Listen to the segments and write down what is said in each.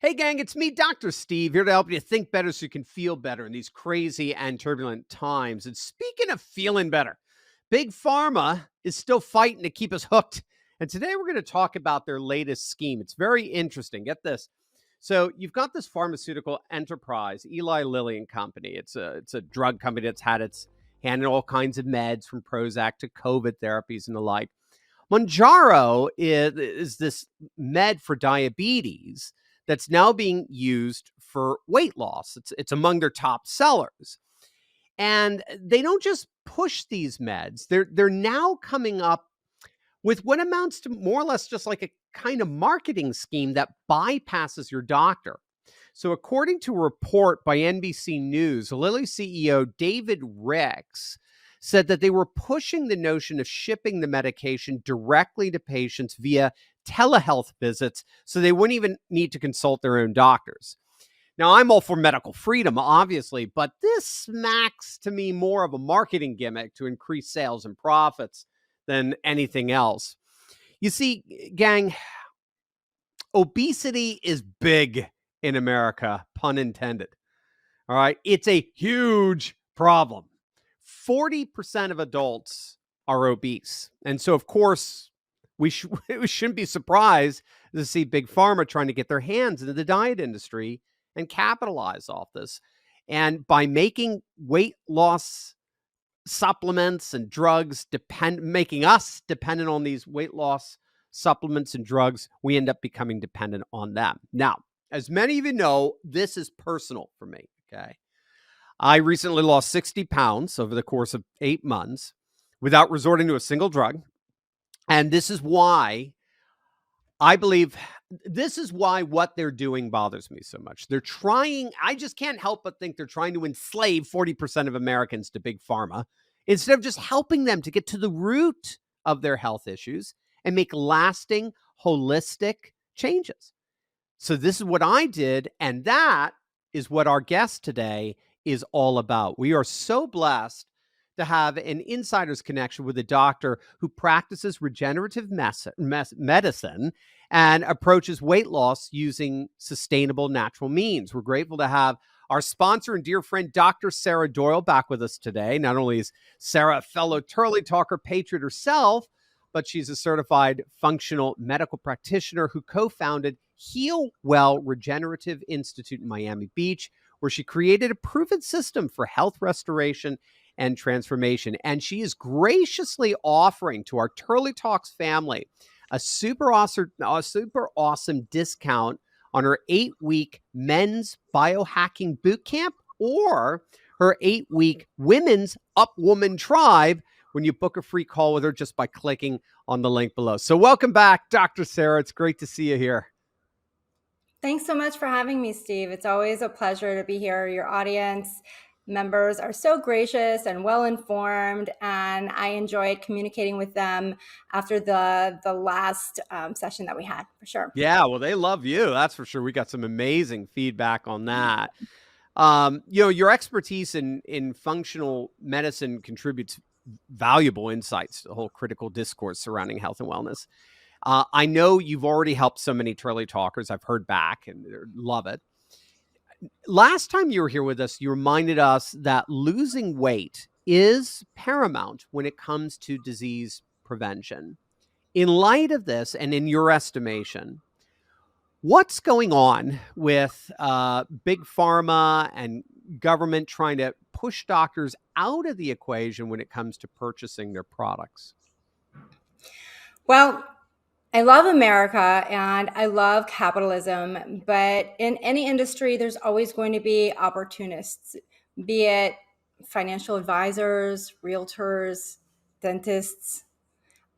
Hey, gang, it's me, Dr. Steve, here to help you think better so you can feel better in these crazy and turbulent times. And speaking of feeling better, Big Pharma is still fighting to keep us hooked. And today we're going to talk about their latest scheme. It's very interesting. Get this. So you've got this pharmaceutical enterprise, Eli Lilly and Company. It's a drug company that's had its hand in all kinds of meds, from Prozac to COVID therapies and the like. Monjaro is this med for diabetes that's now being used for weight loss. It's among their top sellers. And they don't just push these meds. They're now coming up with what amounts to more or less just like a kind of marketing scheme that bypasses your doctor. So, according to a report by NBC News, Lilly CEO David Ricks said that they were pushing the notion of shipping the medication directly to patients via telehealth visits so they wouldn't even need to consult their own doctors. Now, I'm all for medical freedom, obviously, but this smacks to me more of a marketing gimmick to increase sales and profits than anything else. You see, gang, obesity is big in America, pun intended. All right. It's a huge problem. 40% of adults are obese. And so, of course, we shouldn't be surprised to see Big Pharma trying to get their hands into the diet industry and capitalize off this. And by making weight loss supplements and drugs making us dependent on these weight loss supplements and drugs, we end up becoming dependent on them. Now, as many of you know, this is personal for me. Okay. I recently lost 60 pounds over the course of 8 months without resorting to a single drug. And this is why I believe what they're doing bothers me so much. I just can't help but think they're trying to enslave 40% of Americans to Big Pharma instead of just helping them to get to the root of their health issues and make lasting, holistic changes. So this is what I did, and that is what our guest today is all about. We are so blessed to have an insider's connection with a doctor who practices regenerative medicine and approaches weight loss using sustainable natural means. We're grateful to have our sponsor and dear friend, Dr. Sarah Doyle, back with us today. Not only is Sarah a fellow Turley Talker patriot herself, but she's a certified functional medical practitioner who co-founded Heal Well Regenerative Institute in Miami Beach, where she created a proven system for health restoration and transformation. And she is graciously offering to our Turley Talks family a super awesome discount on her 8-week men's biohacking bootcamp or her 8-week women's Up Woman Tribe when you book a free call with her just by clicking on the link below. So welcome back, Dr. Sarah. It's great to see you here. Thanks so much for having me, Steve. It's always a pleasure to be here. Your audience members are so gracious and well-informed, and I enjoyed communicating with them after the last session that we had, for sure. Yeah, well, they love you. That's for sure. We got some amazing feedback on that. Your expertise in functional medicine contributes valuable insights to the whole critical discourse surrounding health and wellness. I know you've already helped so many Turley Talkers. I've heard back and love it. Last time you were here with us, you reminded us that losing weight is paramount when it comes to disease prevention. In light of this, and in your estimation, what's going on with Big Pharma and government trying to push doctors out of the equation when it comes to purchasing their products? Well, I love America and I love capitalism, but in any industry, there's always going to be opportunists, be it financial advisors, realtors, dentists.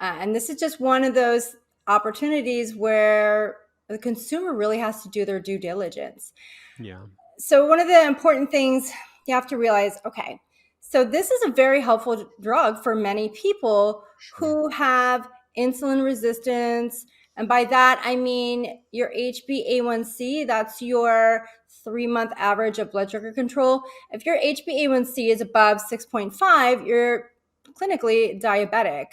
And this is just one of those opportunities where the consumer really has to do their due diligence. Yeah. So one of the important things you have to realize, okay, so this is a very helpful drug for many people who have insulin resistance. And by that, I mean your HbA1c, that's your 3-month average of blood sugar control. If your HbA1c is above 6.5, you're clinically diabetic.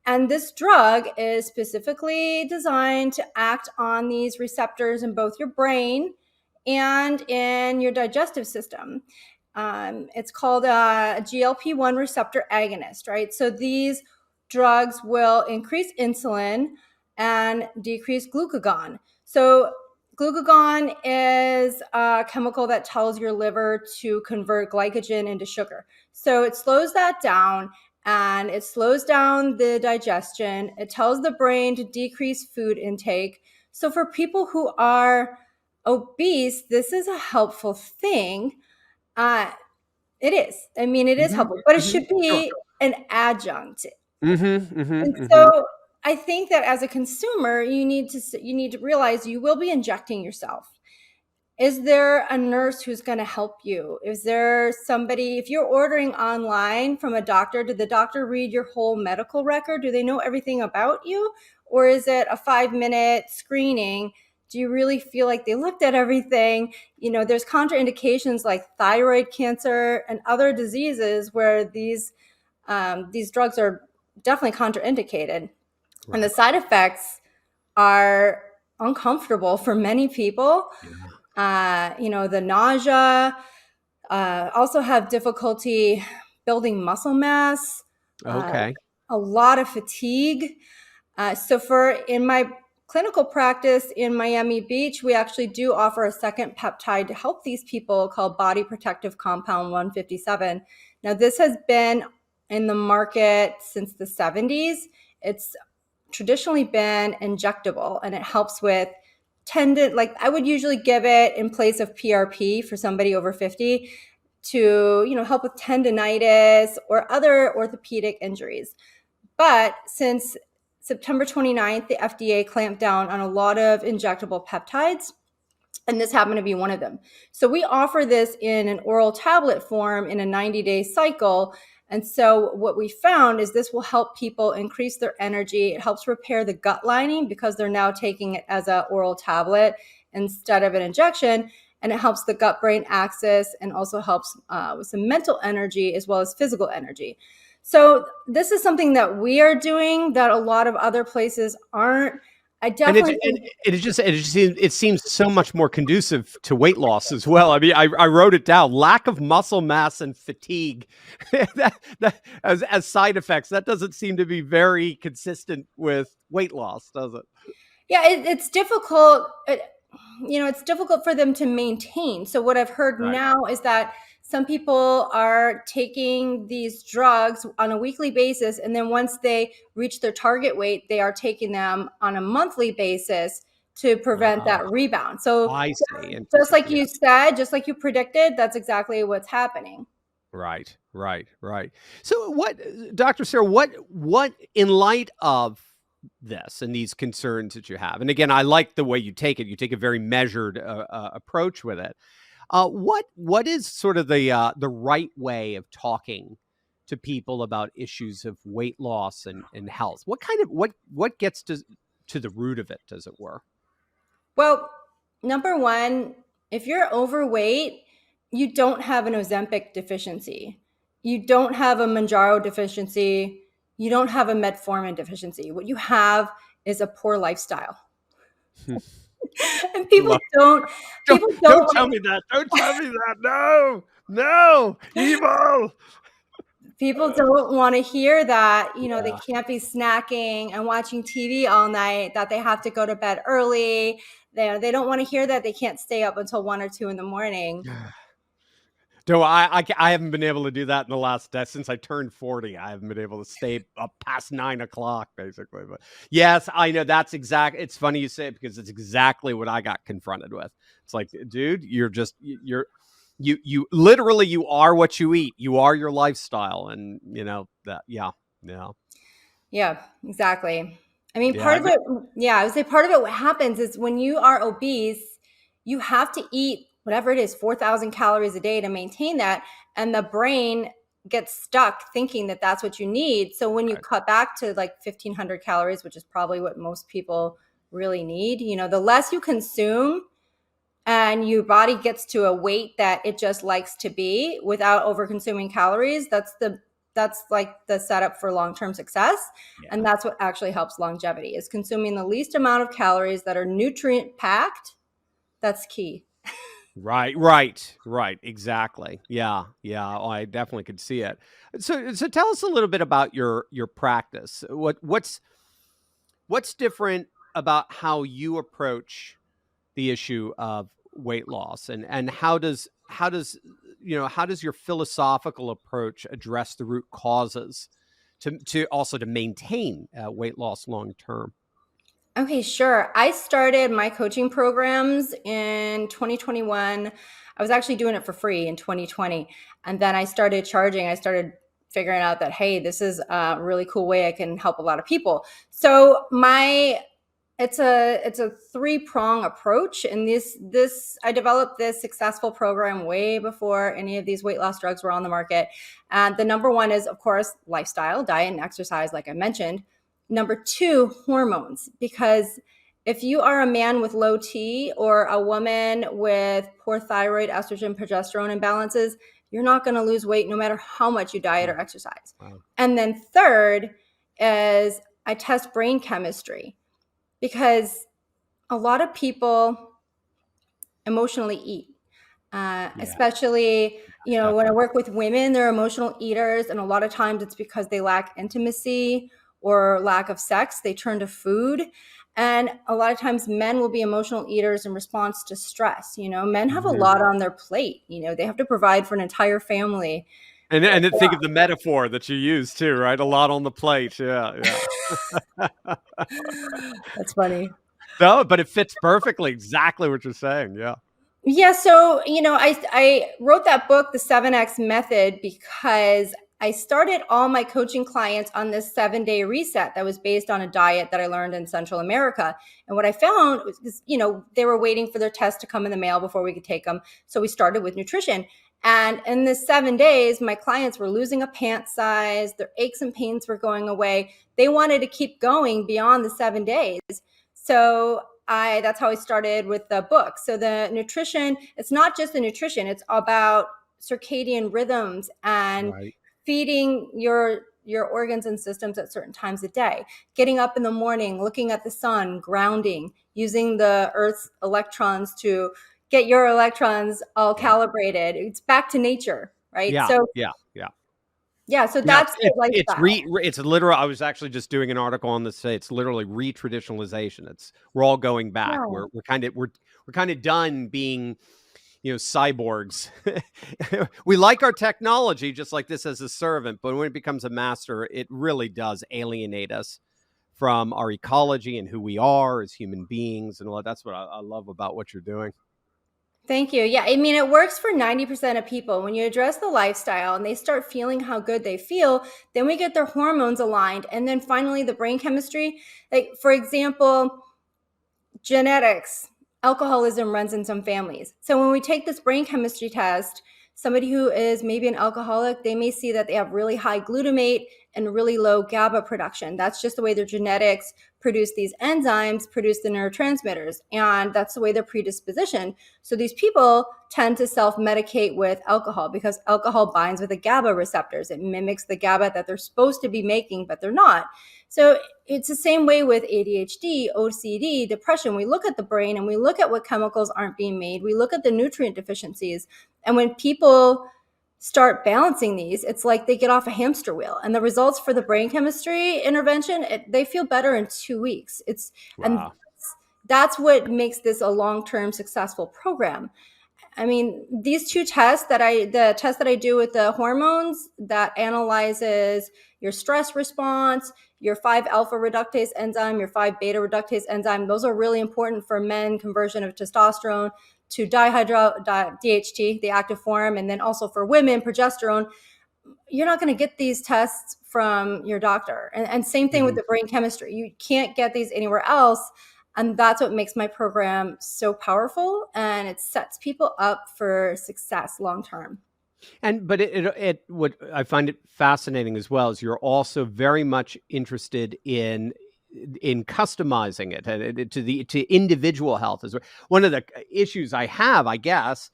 And this drug is specifically designed to act on these receptors in both your brain and in your digestive system. It's called a GLP-1 receptor agonist, right? So these drugs will increase insulin and decrease glucagon. So glucagon is a chemical that tells your liver to convert glycogen into sugar. So it slows that down and it slows down the digestion. It tells the brain to decrease food intake. So for people who are obese, this is a helpful thing. Uh, it is. I mean, it is Mhm, helpful, but it mhm, should sure. be an adjunct. Mhm, mhm, And mhm. so I think that as a consumer, you need to realize you will be injecting yourself. Is there a nurse who's going to help you? Is there somebody, if you're ordering online from a doctor, did the doctor read your whole medical record? Do they know everything about you? Or is it a 5-minute screening? Do you really feel like they looked at everything? There's contraindications like thyroid cancer and other diseases where these drugs are definitely contraindicated. And the Right. side effects are uncomfortable for many people. Yeah. The nausea, also have difficulty building muscle mass, uh, Okay. a lot of fatigue. So for in my clinical practice in Miami Beach, we actually do offer a second peptide to help these people called body protective compound 157. Now this has been in the market since the 70s. It's traditionally been injectable and it helps with tendon, like I would usually give it in place of PRP for somebody over 50 to help with tendonitis or other orthopedic injuries. But since September 29th, the FDA clamped down on a lot of injectable peptides, and this happened to be one of them. So we offer this in an oral tablet form in a 90-day cycle. And so what we found is this will help people increase their energy. It helps repair the gut lining because they're now taking it as an oral tablet instead of an injection. And it helps the gut brain axis and also helps with some mental energy as well as physical energy. So this is something that we are doing that a lot of other places aren't. I And definitely think. it seems so much more conducive to weight loss as well. I mean, I wrote it down: lack of muscle mass and fatigue, as side effects. That doesn't seem to be very consistent with weight loss, does it? Yeah, it's difficult. It's difficult for them to maintain. So what I've heard Right. now is that some people are taking these drugs on a weekly basis, and then once they reach their target weight, they are taking them on a monthly basis to prevent Ah, that rebound. So I see. just Interesting. like Yeah. you said, just like you predicted, that's exactly what's happening. Right, right, right. So what, Dr. Sarah, what in light of this and these concerns that you have, and again, I like the way you take it. You take a very measured approach with it. What is sort of the right way of talking to people about issues of weight loss and health? What kind of what gets to the root of it, as it were? Well, number one, if you're overweight, you don't have an Ozempic deficiency. You don't have a Manjaro deficiency. You don't have a metformin deficiency. What you have is a poor lifestyle. And Love. people Don't don't tell me that. Don't tell me that. No, no, evil. people don't want to hear that, they Yeah. can't be snacking and watching TV all night, that they have to go to bed early. They don't want to hear that they can't stay up until 1 or 2 in the morning. Do I haven't been able to do that in the last since I turned 40. I haven't been able to stay up past 9 o'clock, basically. But yes, I know that's exact. It's funny you say it because it's exactly what I got confronted with. It's like, dude, you literally you are what you eat. You are your lifestyle, and you know that. Yeah, yeah, Yeah, exactly. I mean, yeah. part of it, yeah, I would say part of it, what happens is when you are obese, you have to eat whatever it is, 4,000 calories a day to maintain that. And the brain gets stuck thinking that that's what you need. So when you Right. cut back to like 1,500 calories, which is probably what most people really need, the less you consume and your body gets to a weight that it just likes to be without over consuming calories, that's the that's like the setup for long-term success. And Yeah. that's what actually helps longevity, is consuming the least amount of calories that are nutrient packed. That's key. Right. Exactly. Yeah. Oh, I definitely could see it. So tell us a little bit about your practice. What's different about how you approach the issue of weight loss, and how does your philosophical approach address the root causes to also to maintain weight loss long term? Okay, sure. I started my coaching programs in 2021. I was actually doing it for free in 2020. And then I started charging. I started figuring out that, hey, this is a really cool way I can help a lot of people. So it's a three-prong approach. And this I developed this successful program way before any of these weight loss drugs were on the market. And the number one is, of course, lifestyle, diet, and exercise, like I mentioned. Number two, hormones, because if you are a man with low T or a woman with poor thyroid, estrogen, progesterone imbalances, you're not going to lose weight no matter how much you diet or exercise. Wow. And then third is I test brain chemistry, because a lot of people emotionally eat. Yeah, Especially, when I definitely. work with women, they're emotional eaters. And a lot of times it's because they lack intimacy or lack of sex. They turn to food. And a lot of times men will be emotional eaters in response to stress. Men have a Mhm. lot on their plate. They have to provide for an entire family. And It's then a think lot. of the metaphor that you use too, right? A lot on the plate. Yeah. That's funny. No, but it fits perfectly, exactly what you're saying. Yeah. Yeah, so I wrote that book, The 7X Method, because I started all my coaching clients on this 7-day reset that was based on a diet that I learned in Central America. And what I found was, they were waiting for their test to come in the mail before we could take them. So we started with nutrition. And in this 7 days, my clients were losing a pant size, their aches and pains were going away. They wanted to keep going beyond the 7 days. So that's how I started with the book. So the nutrition, it's not just the nutrition, it's about circadian rhythms and Right. feeding your organs and systems at certain times of day. Getting up in the morning, looking at the sun, grounding, using the Earth's electrons to get your electrons all Yeah. calibrated. It's back to nature, right? Yeah. So Yeah. yeah, so Yeah, that's the lifestyle. it's literal. I was actually just doing an article on this today. It's literally re-traditionalization. It's We're all going back. Yeah. We're kind of done being, cyborgs. We like our technology just like this as a servant, but when it becomes a master, it really does alienate us from our ecology and who we are as human beings and all that. That's what I love about what you're doing. Thank you. Yeah, I mean, it works for 90% of people. When you address the lifestyle and they start feeling how good they feel, then we get their hormones aligned. And then finally, the brain chemistry. Like, for example, genetics, alcoholism runs in some families. So when we take this brain chemistry test, somebody who is maybe an alcoholic, they may see that they have really high glutamate and really low GABA production. That's just the way their genetics produce these enzymes, produce the neurotransmitters, and that's the way they're predispositioned. So these people tend to self-medicate with alcohol because alcohol binds with the GABA receptors. It mimics the GABA that they're supposed to be making, but they're not. So it's the same way with ADHD, OCD, depression. We look at the brain and we look at what chemicals aren't being made. We look at the nutrient deficiencies. And when people start balancing these, it's like they get off a hamster wheel. And the results for the brain chemistry intervention, they feel better in 2 weeks. And Wow. that's what makes this a long-term successful program. I mean, these two tests the test that I do with the hormones that analyzes your stress response, your 5-alpha reductase enzyme, your 5-beta reductase enzyme, those are really important for men conversion of testosterone to DHT, the active form, and then also for women, progesterone. You're not going to get these tests from your doctor. And same thing with Mhm. the brain chemistry. You can't get these anywhere else. And that's what makes my program so powerful. And it sets people up for success long term. But it what I find it fascinating as well is you're also very much interested in customizing it and to individual health. Is one of the issues I have, I guess,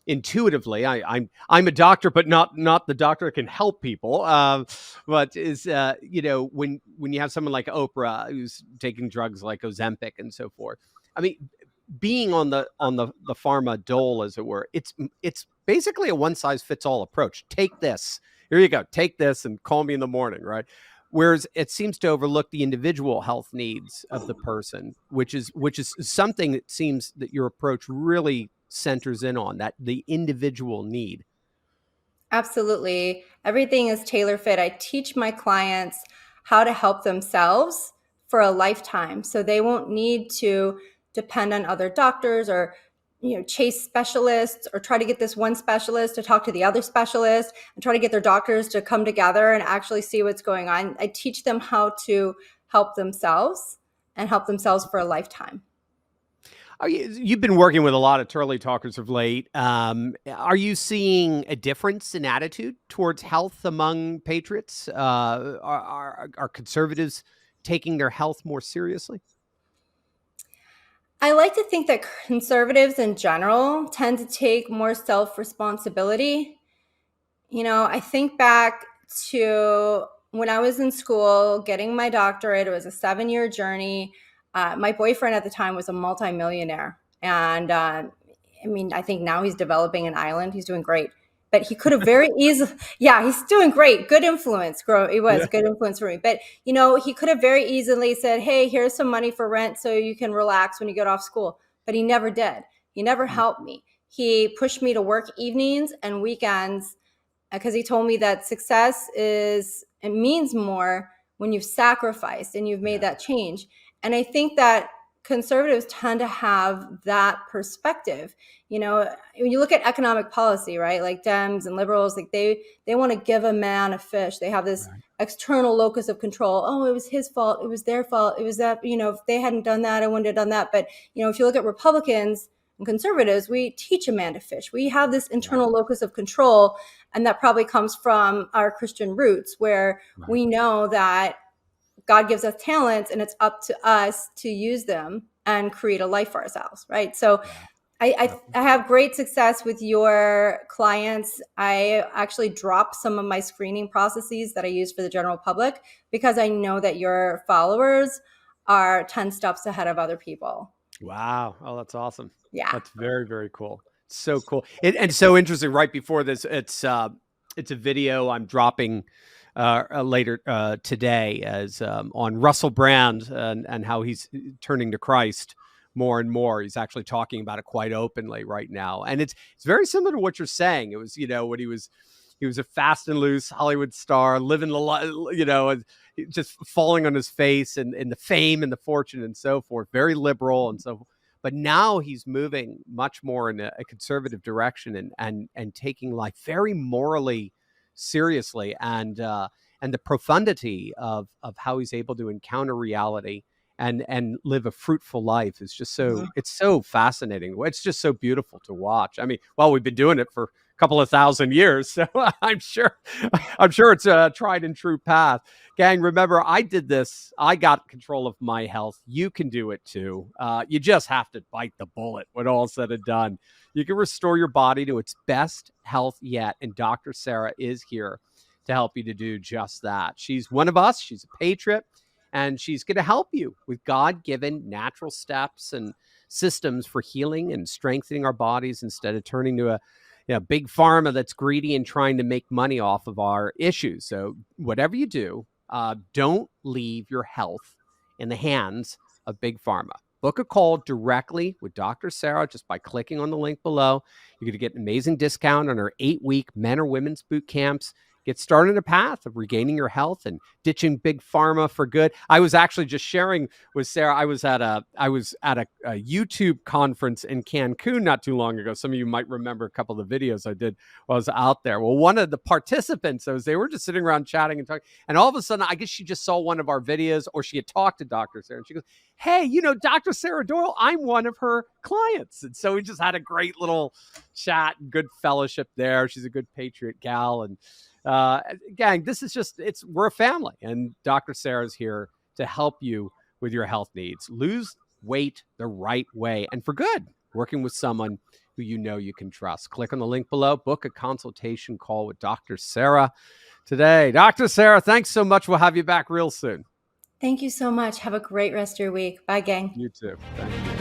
intuitively, I'm a doctor, but not the doctor that can help people. But is when you have someone like Oprah who's taking drugs like Ozempic and so forth. I mean, being on the pharma dole, as it were, it's basically a one size fits all approach. Take this, here you go, take this, and call me in the morning, right? Whereas it seems to overlook the individual health needs of the person, which is something that seems that your approach really centers in on, that the individual need. Absolutely. Everything is tailor fit. I teach my clients how to help themselves for a lifetime. So they won't need to depend on other doctors or chase specialists or try to get this one specialist to talk to the other specialist and try to get their doctors to come together and actually see what's going on. I teach them how to help themselves and help themselves for a lifetime. You've been working with a lot of Turley talkers of late. Are you seeing a difference in attitude towards health among patriots? Are conservatives taking their health more seriously? I like to think that conservatives in general tend to take more self-responsibility. I think back to when I was in school getting my doctorate. It was a 7-year journey. My boyfriend at the time was a multimillionaire. And I think now he's developing an island. He's doing great. But he could have very easily, yeah, he's doing great. Good influence. It was Yeah. a good influence for me. But, he could have very easily said, hey, here's some money for rent so you can relax when you get off school. But he never did. He never helped me. He pushed me to work evenings and weekends because he told me that it means more when you've sacrificed and you've made Yeah. that change. And I think that conservatives tend to have that perspective. When you look at economic policy, right, like Dems and liberals, like they want to give a man a fish. They have this Right. external locus of control. Oh, it was his fault, it was their fault, it was that, if they hadn't done that, I wouldn't have done that. But if you look at Republicans and conservatives, we teach a man to fish. We have this Yeah. internal locus of control, and that probably comes from our Christian roots, where Right. we know that God gives us talents and it's up to us to use them and create a life for ourselves, right? So Yeah. I have great success with your clients. I actually drop some of my screening processes that I use for the general public because I know that your followers are 10 steps ahead of other people. Wow. Oh, that's awesome. Yeah. That's very, very cool. So cool. And so interesting. Right before this, it's a video I'm dropping later today as on Russell Brand and how he's turning to Christ more and more. He's actually talking about it quite openly right now, and it's very similar to what you're saying. It was when he was a fast and loose Hollywood star, living the life, just falling on his face and the fame and the fortune and so forth, very liberal and so. But now he's moving much more in a conservative direction and taking life very morally seriously, and the profundity of how he's able to encounter reality and live a fruitful life is just Mhm. it's so fascinating. It's just so beautiful to watch. I mean, well, we've been doing it for couple of thousand years. So I'm sure it's a tried and true path. Gang, remember, I did this. I got control of my health. You can do it too. You just have to bite the bullet when all's said and done. You can restore your body to its best health yet. And Dr. Sarah is here to help you to do just that. She's one of us. She's a patriot. And she's going to help you with God given natural steps and systems for healing and strengthening our bodies instead of turning to a big pharma that's greedy and trying to make money off of our issues. So whatever you do, don't leave your health in the hands of big pharma. Book a call directly with Dr. Sarah just by clicking on the link below. You're going to get an amazing discount on our 8-week men or women's boot camps. Get started on a path of regaining your health and ditching big pharma for good. I was actually just sharing with Sarah. I was at a YouTube conference in Cancun not too long ago. Some of you might remember a couple of the videos I did while I was out there. Well, one of the participants, they were just sitting around chatting and talking, and all of a sudden, I guess she just saw one of our videos, or she had talked to Dr. Sarah, and she goes, "Hey, Dr. Sarah Doyle, I'm one of her clients." And so we just had a great little chat and good fellowship there. She's a good patriot gal, and gang, this is we're a family, and Dr. Sarah's here to help you with your health needs. Lose weight the right way and for good, working with someone who you know you can trust. Click on the link below, book a consultation call with Dr. Sarah today. Dr. Sarah, thanks so much. We'll have you back real soon. Thank you so much. Have a great rest of your week. Bye, gang. You too. Thank you.